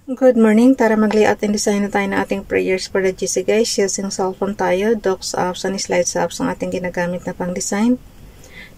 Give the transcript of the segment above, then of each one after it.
Good morning. Tara mag-layout and design na tayo ng ating prayers for the GC guys. Using cellphone tayo, docs apps and slides apps ang ating ginagamit na pang design.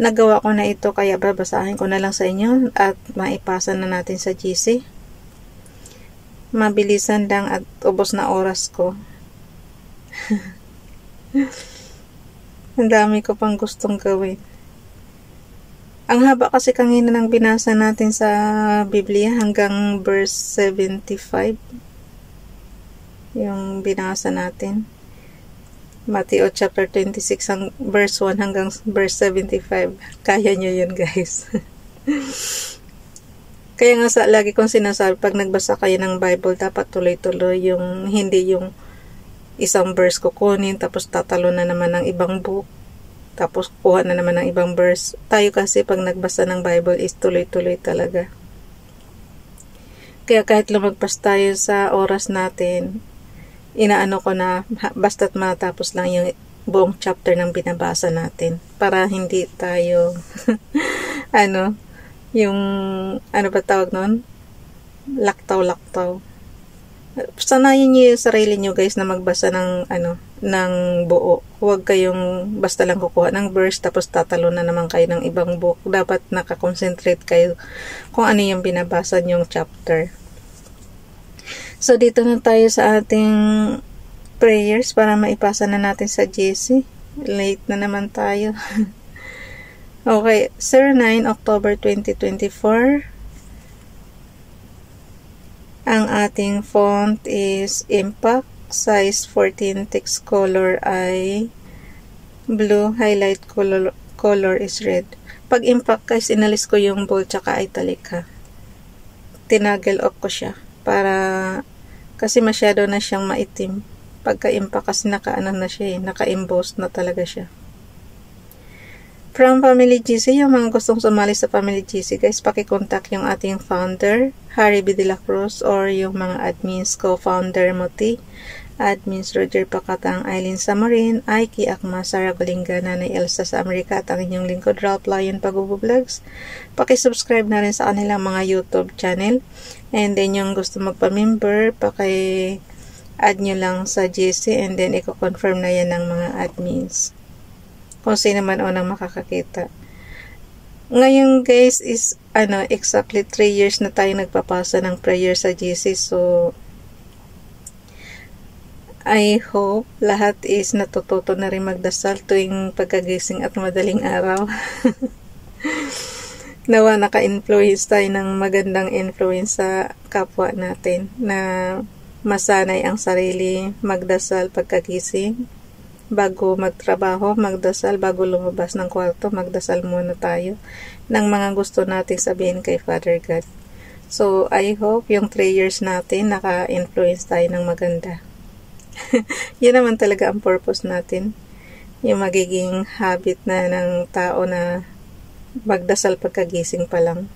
Nagawa ko na ito kaya babasahin ko na lang sa inyo at maipasa na natin sa GC. Mabilisan lang at ubos na oras ko. Ang dami ko pang gustong gawin. Ang haba kasi kanina ng binasa natin sa Biblia hanggang verse 75. Yung binasa natin. Matthew chapter 26 verse 1 hanggang verse 75. Kaya nyo yun guys. Kaya nga lagi kong sinasabi, pag nagbasa kayo ng Bible, dapat tuloy-tuloy yung hindi yung isang verse kukunin tapos tatalo na naman ng ibang book. Tapos kuha na naman ng ibang verse. Tayo kasi pag nagbasa ng Bible is tuloy-tuloy talaga. Kaya kahit lumagpas tayo sa oras natin, inaano ko na basta't matapos lang yung buong chapter ng binabasa natin. Para hindi tayo, yung, ano ba tawag nun? Laktaw-laktaw. Sanayin niyo yung sarili niyo guys na magbasa ng buo. Huwag kayong basta lang kukuha ng verse tapos tatalo na naman kayo ng ibang book. Dapat nakakonsentrate kayo kung ano yung binabasa niyong chapter. So dito na tayo sa ating prayers para maipasa na natin sa GC. Late na naman tayo. Okay, 09 October 2024. Ang ating font is Impact, size 14, text color ay blue, highlight color is red. Pag Impact guys, inalis ko yung bold tsaka italic ha. Tinagel off ko siya para kasi masyado na siyang maitim. Pagka Impact kasi naka-ano na siya naka-embossed na talaga siya. From Family GC, yung mga gustong sumali sa Family GC guys, pakicontact yung ating founder, Harry B. De La Cruz, or yung mga admins, co-founder Moti, admins Roger Pacatang, Eileen Samarin, Aiki Akma, Sarah Galinga, Nanay Elsa sa Amerika, at ang inyong lingkod Ralph Lion Pag-Vlogs. Pakisubscribe na rin sa kanilang mga YouTube channel. And then yung gusto magpa-member, paki-add nyo lang sa GC and then i-confirm na yan ng mga admins. Kung sino man unang makakakita. Ngayon guys is exactly 3 years na tayo nagpapasa ng prayer sa GC. So I hope lahat is natututo na rin magdasal tuwing pagkagising at madaling araw. Nawa naka-influence tayo ng magandang influence sa kapwa natin na masanay ang sarili magdasal pagkagising. Bago magtrabaho, magdasal. Bago lumabas ng kwarto, magdasal muna tayo ng mga gusto nating sabihin kay Father God. So, I hope yung 3 years natin, naka-influence tayo ng maganda. Yun naman talaga ang purpose natin. Yung magiging habit na ng tao na magdasal pagkagising pa lang.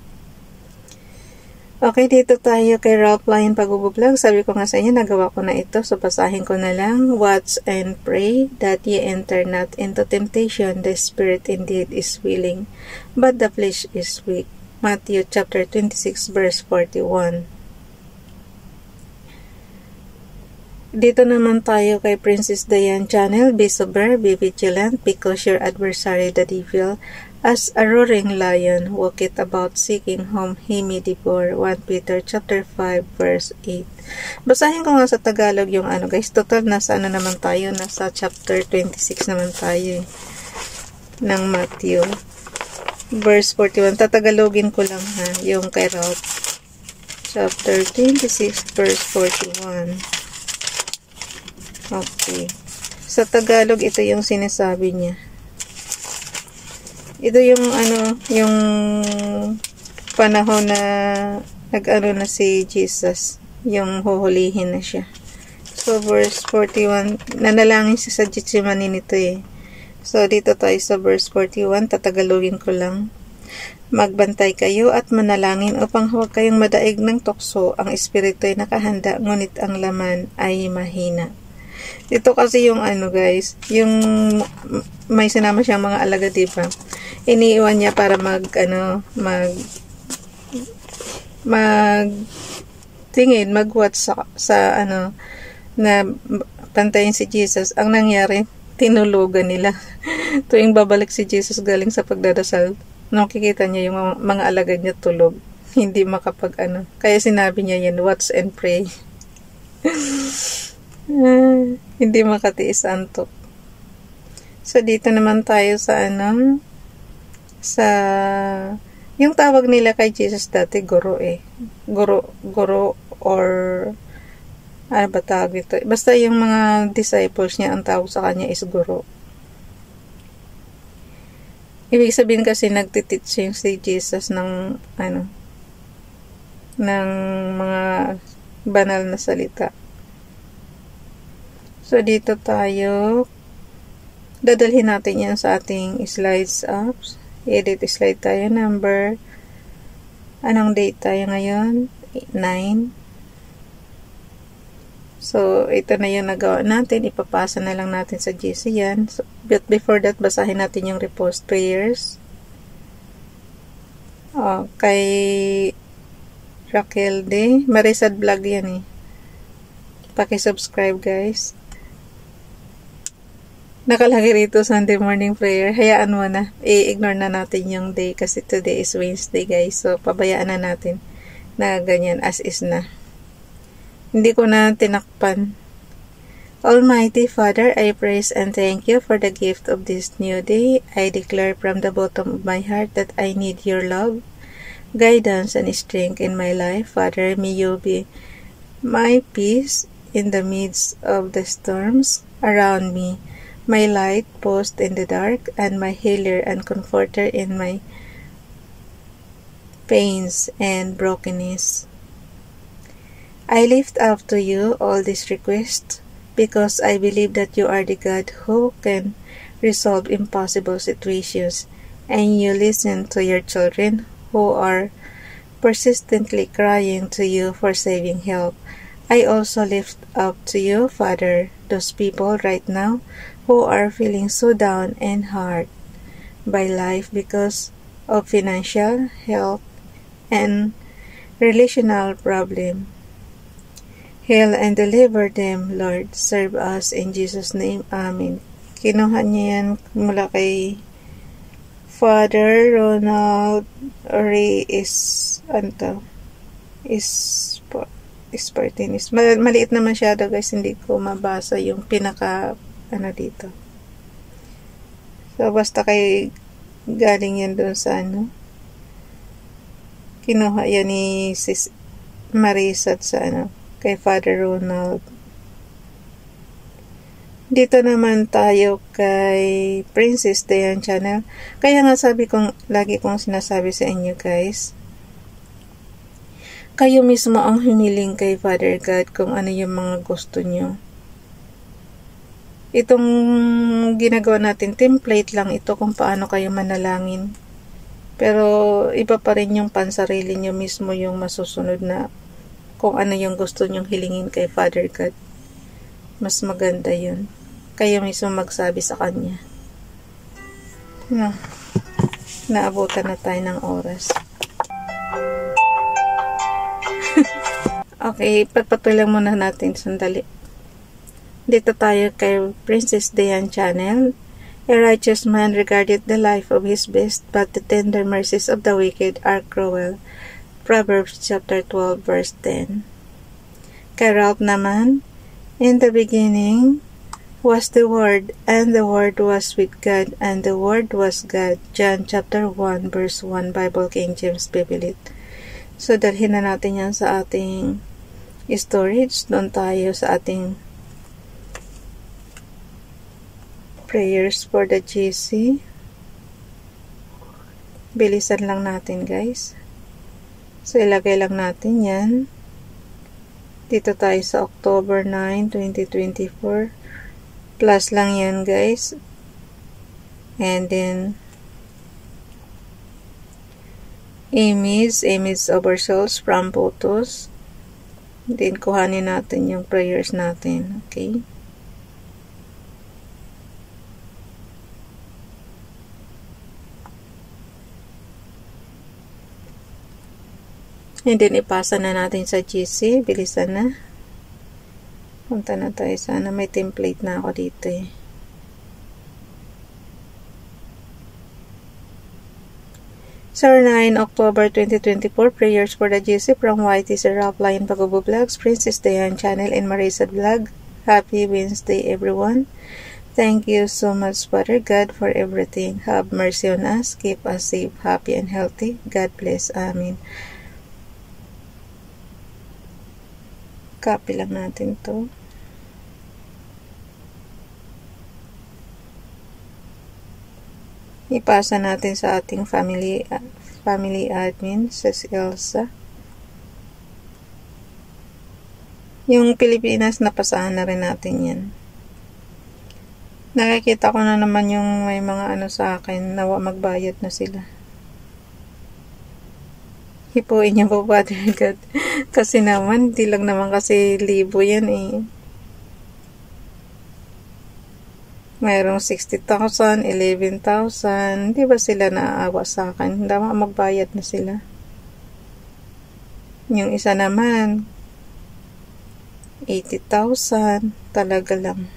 Okay, dito tayo kay Ralph Lion Pag-Vlog. Sabi ko nga sa inyo, nagawa ko na ito. So, basahin ko na lang. Watch and pray that ye enter not into temptation. The spirit indeed is willing, but the flesh is weak. Matthew chapter 26 verse 41. Dito naman tayo kay Princess Diane Channel. Be sober, be vigilant, because your adversary the devil, as a roaring lion, walketh about seeking whom he may devour. 1 Peter chapter 5 verse 8. Basahin ko nga sa Tagalog yung guys. Total nasa naman tayo, nasa chapter 26 naman tayo ng Matthew. Verse 41. Tatagalogin ko lang ha, yung kay Ralph. Chapter 26 verse 41. Okay. Sa Tagalog, ito yung sinasabi niya. Ito yung yung panahon na na si Jesus, yung huhulihin na siya. So verse 41, nanalangin siya sa Gethsemane nito So dito tayo sa verse 41, tatagalogin ko lang. Magbantay kayo at manalangin upang huwag kayong madaig ng tukso. Ang espiritu ay nakahanda, ngunit ang laman ay mahina. Ito kasi yung guys, yung may sinama siyang mga alaga, diba? Iniiwan niya para tingin, mag-watch sa ano, na pantayin si Jesus. Ang nangyari, tinulugan nila. Tuwing babalik si Jesus galing sa pagdadasal, nakikita niya yung mga alagad niya tulog. Hindi makapag ano. Kaya sinabi niya yan, watch and pray. Hindi makatiis antok. So, dito naman tayo sa ano, sa, yung tawag nila kay Jesus dati, guro eh. Guro or, ano ba tawag ito? Basta yung mga disciples niya, ang tawag sa kanya is guro. Ibig sabihin kasi nagtiteaching si Jesus ng, ano, ng mga banal na salita. So, dito tayo, dadalhin natin yan sa ating slides apps. Edit slide tayo, number, anong date tayo ngayon? 9. So, ito na yung nagawa natin. Ipapasa na lang natin sa GC yan. So, but before that, basahin natin yung repost prayers. Kay Raquel D. Marisad Vlog yan eh. Paki-subscribe guys. Nakalagay rito Sunday morning prayer. Hayaan mo na. I-ignore na natin yung day kasi today is Wednesday guys. So, pabayaan na natin na ganyan as is na. Hindi ko na tinakpan. Almighty Father, I praise and thank you for the gift of this new day. I declare from the bottom of my heart that I need your love, guidance, and strength in my life. Father, may you be my peace in the midst of the storms around me, my light post in the dark, and my healer and comforter in my pains and brokenness. I lift up to you all these requests because I believe that you are the God who can resolve impossible situations, and you listen to your children who are persistently crying to you for saving help. I also lift up to you, Father, those people right now who are feeling so down and hard by life because of financial, health, and relational problem. Heal and deliver them, Lord. Serve us in Jesus' name. Amen. Kinuha niya yan mula kay Father Ronald Ray Spartinis. Maliit naman siya guys, hindi ko mabasa yung pinaka ano dito. So basta kay galing yan doon sa ano. Kinuha yan ni Sis Marisat sa ano, kay Father Ronald. Dito naman tayo kay Princess Dayan Channel. Kaya nga lagi kong sinasabi sa inyo guys, kayo mismo ang humiling kay Father God kung ano yung mga gusto nyo. Itong ginagawa natin, template lang ito kung paano kayo manalangin. Pero iba pa rin yung pansarili nyo mismo yung masusunod na kung ano yung gusto nyong hilingin kay Father God. Mas maganda yun. Kayo mismo magsabi sa Kanya. No. Naabutan na tayo ng oras. Okay, pagpatuloy muna natin sandali. Dito tayo kay Princess Dayan Channel. A righteous man regardeth the life of his best, but the tender mercies of the wicked are cruel. Proverbs chapter 12 verse 10. Kay Ralph naman, in the beginning was the Word, and the Word was with God, and the Word was God. John chapter 1 verse 1, Bible King James Bible. So, dalhin na natin yan sa ating storage. Doon tayo sa ating prayers for the GC. Bilisan lang natin guys. So, ilagay lang natin yan. Dito tayo sa October 9, 2024. Plus lang yan guys. And then, image of ourselves from photos. Then, kuhanin natin yung prayers natin. Okay? And then, ipasa na natin sa GC. Bilisan na. Punta na tayo. Sana may template na ako dito eh. Sir 9, October 2024, prayers for the GC from YT Serap Lion Pagubo Vlogs, Princess Dayan Channel, and Marisa Vlog. Happy Wednesday, everyone. Thank you so much, Father God, for everything. Have mercy on us. Keep us safe, happy, and healthy. God bless. Amen. Copy lang natin to. Ipasa natin sa ating family admin, Sis Elsa. Yung Pilipinas, napasahan na rin natin yan. Nakikita ko na naman yung may mga ano sa akin, nawa magbayad na sila. Hipuin niyo po, Father God. Kasi naman, di lang naman kasi libo yan eh. Mayroong 60,000, 11,000. Di ba sila naaawa sa akin? Dapat magbayad na sila. Yung isa naman, 80,000. Talaga lang.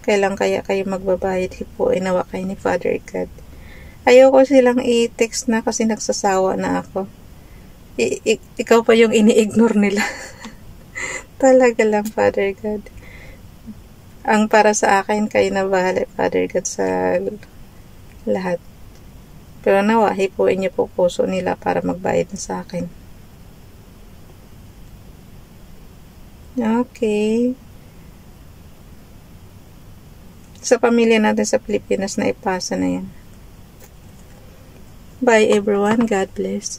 Kailan kaya kayo magbabayad? Hipuin nawa kayo ni Father God. Ayoko silang i-text na kasi nagsasawa na ako. Ikaw pa yung ini-ignore nila. Talaga lang, Father God. Ang para sa akin, kayo na bahala, Father God, sa lahat. Pero nawa, hipuin niyo po puso nila para magbayad na sa akin. Okay. Sa pamilya natin sa Pilipinas na ipasa na yan. Bye everyone. God bless.